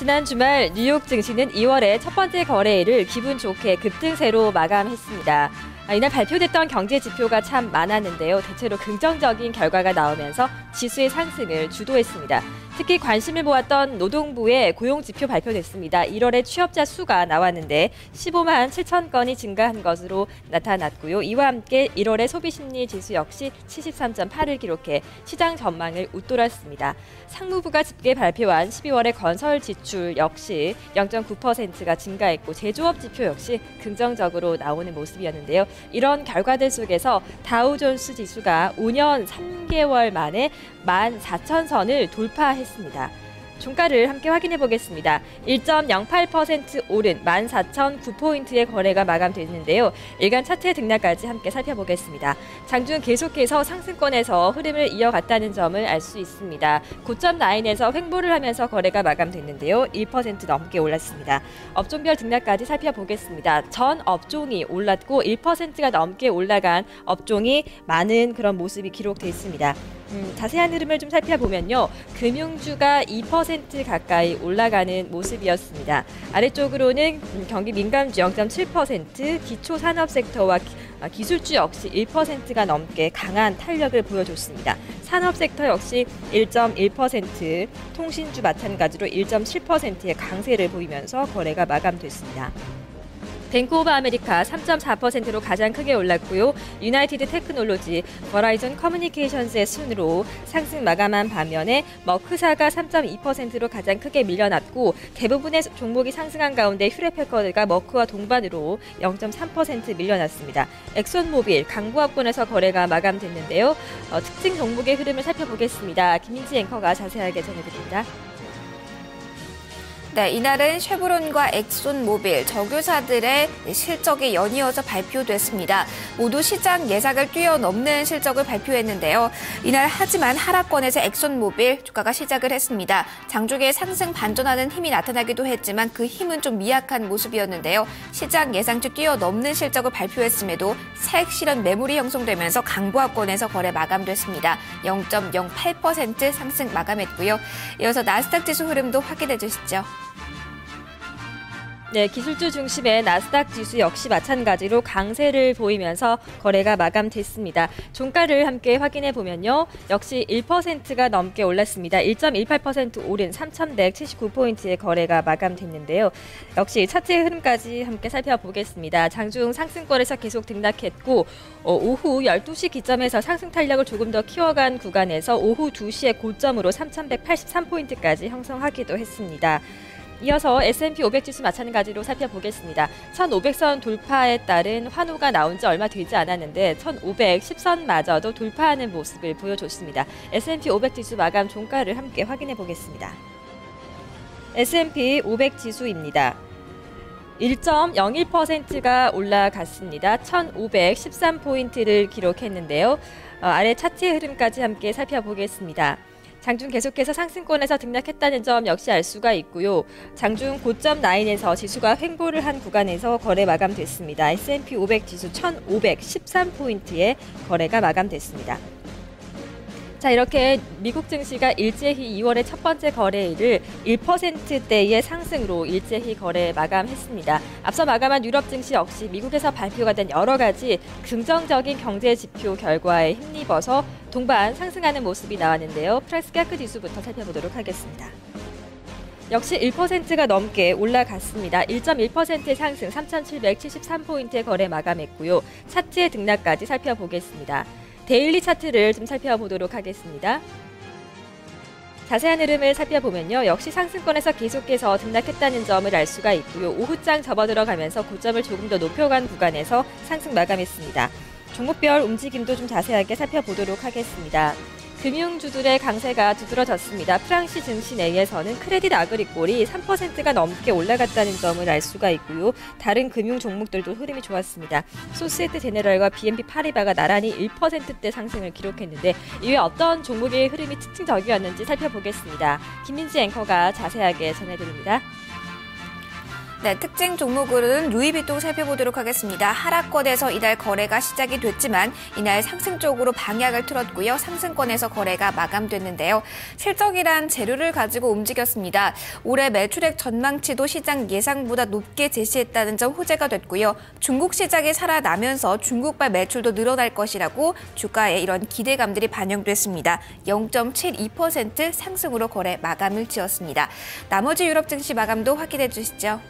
지난 주말 뉴욕 증시는 2월의 첫 번째 거래일을 기분 좋게 급등세로 마감했습니다. 이날 발표됐던 경제 지표가 참 많았는데요. 대체로 긍정적인 결과가 나오면서 지수의 상승을 주도했습니다. 특히 관심을 모았던 노동부의 고용지표 발표됐습니다. 1월에 취업자 수가 나왔는데 15만 7천 건이 증가한 것으로 나타났고요. 이와 함께 1월의 소비심리지수 역시 73.8을 기록해 시장 전망을 웃돌았습니다. 상무부가 집계 발표한 12월의 건설 지출 역시 0.9%가 증가했고 제조업 지표 역시 긍정적으로 나오는 모습이었는데요. 이런 결과들 속에서 다우존스 지수가 5년 3개월 만에 14,000선을 돌파했습니다. 종가를 함께 확인해 보겠습니다. 1.08% 오른 14,009포인트의 거래가 마감됐는데요. 일간 차트의 등락까지 함께 살펴보겠습니다. 장중 계속해서 상승권에서 흐름을 이어갔다는 점을 알 수 있습니다. 고점 라인에서 횡보를 하면서 거래가 마감됐는데요. 1% 넘게 올랐습니다. 업종별 등락까지 살펴보겠습니다. 전 업종이 올랐고 1%가 넘게 올라간 업종이 많은 그런 모습이 기록돼 있습니다. 자세한 흐름을 좀 살펴보면요. 금융주가 2% 가까이 올라가는 모습이었습니다. 아래쪽으로는 경기 민감주 0.7%, 기초산업 섹터와 기술주 역시 1%가 넘게 강한 탄력을 보여줬습니다. 산업 섹터 역시 1.1%, 통신주 마찬가지로 1.7%의 강세를 보이면서 거래가 마감됐습니다. 뱅크 오브 아메리카 3.4%로 가장 크게 올랐고요. 유나이티드 테크놀로지, 버라이즌 커뮤니케이션스의 순으로 상승 마감한 반면에 머크사가 3.2%로 가장 크게 밀려났고 대부분의 종목이 상승한 가운데 휴레패커드가 머크와 동반으로 0.3% 밀려났습니다. 엑손모빌, 강부합권에서 거래가 마감됐는데요. 특징 종목의 흐름을 살펴보겠습니다. 김민지 앵커가 자세하게 전해드립니다. 네, 이날은 쉐브론과 엑손모빌, 정유사들의 실적이 연이어서 발표됐습니다. 모두 시장 예상을 뛰어넘는 실적을 발표했는데요. 이날 하지만 하락권에서 엑손모빌 주가가 시작을 했습니다. 장중에 상승 반전하는 힘이 나타나기도 했지만 그 힘은 좀 미약한 모습이었는데요. 시장 예상치 뛰어넘는 실적을 발표했음에도 차익 실현 매물이 형성되면서 강보합권에서 거래 마감됐습니다. 0.08% 상승 마감했고요. 이어서 나스닥 지수 흐름도 확인해 주시죠. 네, 기술주 중심의 나스닥 지수 역시 마찬가지로 강세를 보이면서 거래가 마감됐습니다. 종가를 함께 확인해 보면요. 역시 1%가 넘게 올랐습니다. 1.18% 오른 3,179포인트의 거래가 마감됐는데요. 역시 차트의 흐름까지 함께 살펴보겠습니다. 장중 상승권에서 계속 등락했고 오후 12시 기점에서 상승 탄력을 조금 더 키워간 구간에서 오후 2시의 고점으로 3,183포인트까지 형성하기도 했습니다. 이어서 S&P 500 지수 마찬가지로 살펴보겠습니다. 1,500선 돌파에 따른 환호가 나온 지 얼마 되지 않았는데 1,510선마저도 돌파하는 모습을 보여줬습니다. S&P 500 지수 마감 종가를 함께 확인해 보겠습니다. S&P 500 지수입니다. 1.01%가 올라갔습니다. 1,513포인트를 기록했는데요. 아래 차트의 흐름까지 함께 살펴보겠습니다. 장중 계속해서 상승권에서 등락했다는 점 역시 알 수가 있고요. 장중 고점 라인에서 지수가 횡보를 한 구간에서 거래 마감됐습니다. S&P 500 지수 1,513포인트의 거래가 마감됐습니다. 자, 이렇게 미국 증시가 일제히 2월의 첫 번째 거래일을 1%대의 상승으로 일제히 거래 마감했습니다. 앞서 마감한 유럽 증시 역시 미국에서 발표가 된 여러 가지 긍정적인 경제 지표 결과에 힘입어서 동반 상승하는 모습이 나왔는데요. 프라이스가크 지수부터 살펴보도록 하겠습니다. 역시 1%가 넘게 올라갔습니다. 1.1%의 상승 3,773포인트의 거래 마감했고요. 차트의 등락까지 살펴보겠습니다. 데일리 차트를 좀 살펴보도록 하겠습니다. 자세한 흐름을 살펴보면요. 역시 상승권에서 계속해서 등락했다는 점을 알 수가 있고요. 오후장 접어들어가면서 고점을 조금 더 높여간 구간에서 상승 마감했습니다. 종목별 움직임도 좀 자세하게 살펴보도록 하겠습니다. 금융주들의 강세가 두드러졌습니다. 프랑스 증시 내에서는 크레딧 아그리콜이 3%가 넘게 올라갔다는 점을 알 수가 있고요. 다른 금융 종목들도 흐름이 좋았습니다. 소시에테 제네럴과 BNP 파리바가 나란히 1%대 상승을 기록했는데 이외 어떤 종목의 흐름이 특징적이었는지 살펴보겠습니다. 김민지 앵커가 자세하게 전해드립니다. 네, 특징 종목으로는 루이비통 살펴보도록 하겠습니다. 하락권에서 이날 거래가 시작이 됐지만 이날 상승 쪽으로 방향을 틀었고요. 상승권에서 거래가 마감됐는데요. 실적이란 재료를 가지고 움직였습니다. 올해 매출액 전망치도 시장 예상보다 높게 제시했다는 점 호재가 됐고요. 중국 시장이 살아나면서 중국발 매출도 늘어날 것이라고 주가에 이런 기대감들이 반영됐습니다. 0.72% 상승으로 거래 마감을 지었습니다. 나머지 유럽 증시 마감도 확인해 주시죠.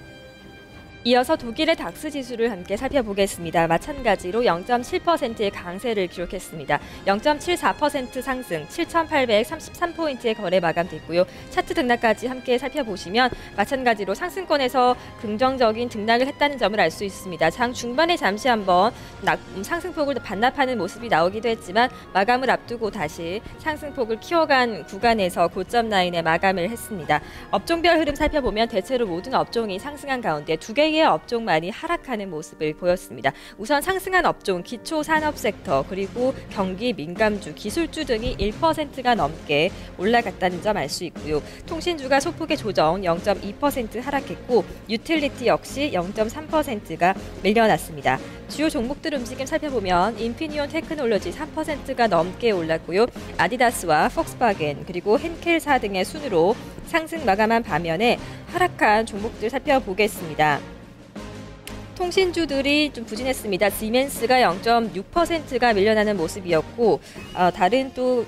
이어서 독일의 닥스 지수를 함께 살펴보겠습니다. 마찬가지로 0.7%의 강세를 기록했습니다. 0.74% 상승, 7,833포인트의 거래 마감됐고요. 차트 등락까지 함께 살펴보시면 마찬가지로 상승권에서 긍정적인 등락을 했다는 점을 알 수 있습니다. 장 중반에 잠시 한번 상승폭을 반납하는 모습이 나오기도 했지만 마감을 앞두고 다시 상승폭을 키워간 구간에서 고점 라인에 마감을 했습니다. 업종별 흐름 살펴보면 대체로 모든 업종이 상승한 가운데 두 개의 업종만이 하락하는 모습을 보였습니다. 우선 상승한 업종, 기초산업 섹터, 그리고 경기 민감주, 기술주 등이 1%가 넘게 올라갔다는 점 알 수 있고요. 통신주가 소폭의 조정 0.2% 하락했고 유틸리티 역시 0.3%가 밀려났습니다. 주요 종목들 움직임 살펴보면 인피니온 테크놀로지 3%가 넘게 올랐고요. 아디다스와 폭스바겐 그리고 henkel사 등의 순으로 상승 마감한 반면에 하락한 종목들 살펴보겠습니다. 통신주들이 좀 부진했습니다. 시멘스가 0.6%가 밀려나는 모습이었고 다른 또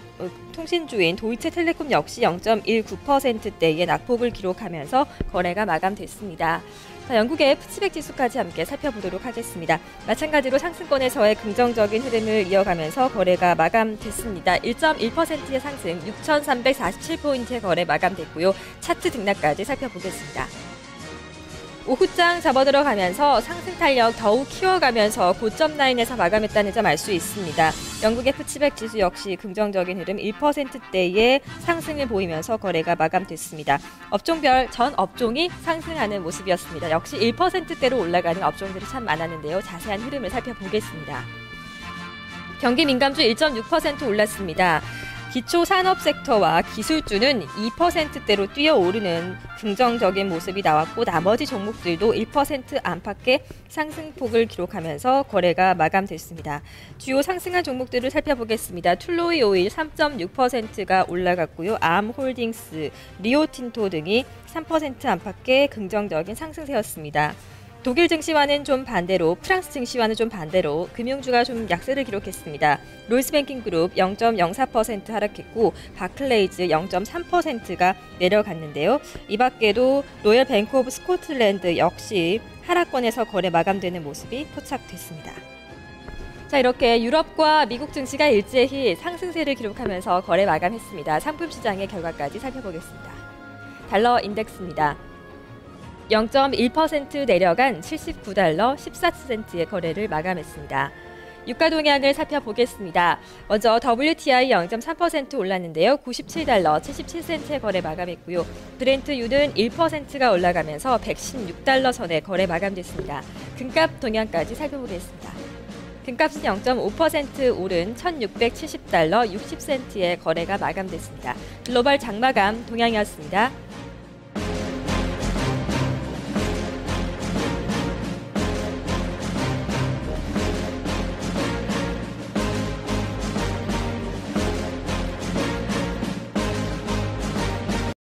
통신주인 도이체텔레콤 역시 0.19%대의 낙폭을 기록하면서 거래가 마감됐습니다. 자, 영국의 푸츠백 지수까지 함께 살펴보도록 하겠습니다. 마찬가지로 상승권에서의 긍정적인 흐름을 이어가면서 거래가 마감됐습니다. 1.1%의 상승, 6,347포인트의 거래 마감됐고요. 차트 등락까지 살펴보겠습니다. 오후장 접어들어가면서 상승 탄력 더욱 키워가면서 고점 라인에서 마감했다는 점 알 수 있습니다. 영국의 푸츠백 지수 역시 긍정적인 흐름 1%대의 상승을 보이면서 거래가 마감됐습니다. 업종별 전 업종이 상승하는 모습이었습니다. 역시 1%대로 올라가는 업종들이 참 많았는데요. 자세한 흐름을 살펴보겠습니다. 경기 민감주 1.6% 올랐습니다. 기초 산업 섹터와 기술주는 2%대로 뛰어오르는 긍정적인 모습이 나왔고 나머지 종목들도 1% 안팎의 상승폭을 기록하면서 거래가 마감됐습니다. 주요 상승한 종목들을 살펴보겠습니다. 툴로이 오일 3.6%가 올라갔고요. 암홀딩스, 리오틴토 등이 3% 안팎의 긍정적인 상승세였습니다. 독일 증시와는 좀 반대로 프랑스 증시와는 좀 반대로 금융주가 좀 약세를 기록했습니다. 롤스뱅킹그룹 0.04% 하락했고 바클레이즈 0.3%가 내려갔는데요. 이 밖에도 로열 뱅크 오브 스코틀랜드 역시 하락권에서 거래 마감되는 모습이 포착됐습니다. 자, 이렇게 유럽과 미국 증시가 일제히 상승세를 기록하면서 거래 마감했습니다. 상품 시장의 결과까지 살펴보겠습니다. 달러 인덱스입니다. 0.1% 내려간 79달러 14센트의 거래를 마감했습니다. 유가 동향을 살펴보겠습니다. 먼저 WTI 0.3% 올랐는데요. 97달러 77센트의 거래 마감했고요. 브렌트유는 1%가 올라가면서 116달러 선에 거래 마감됐습니다. 금값 동향까지 살펴보겠습니다. 금값은 0.5% 오른 1,670달러 60센트의 거래가 마감됐습니다. 글로벌 장마감 동향이었습니다.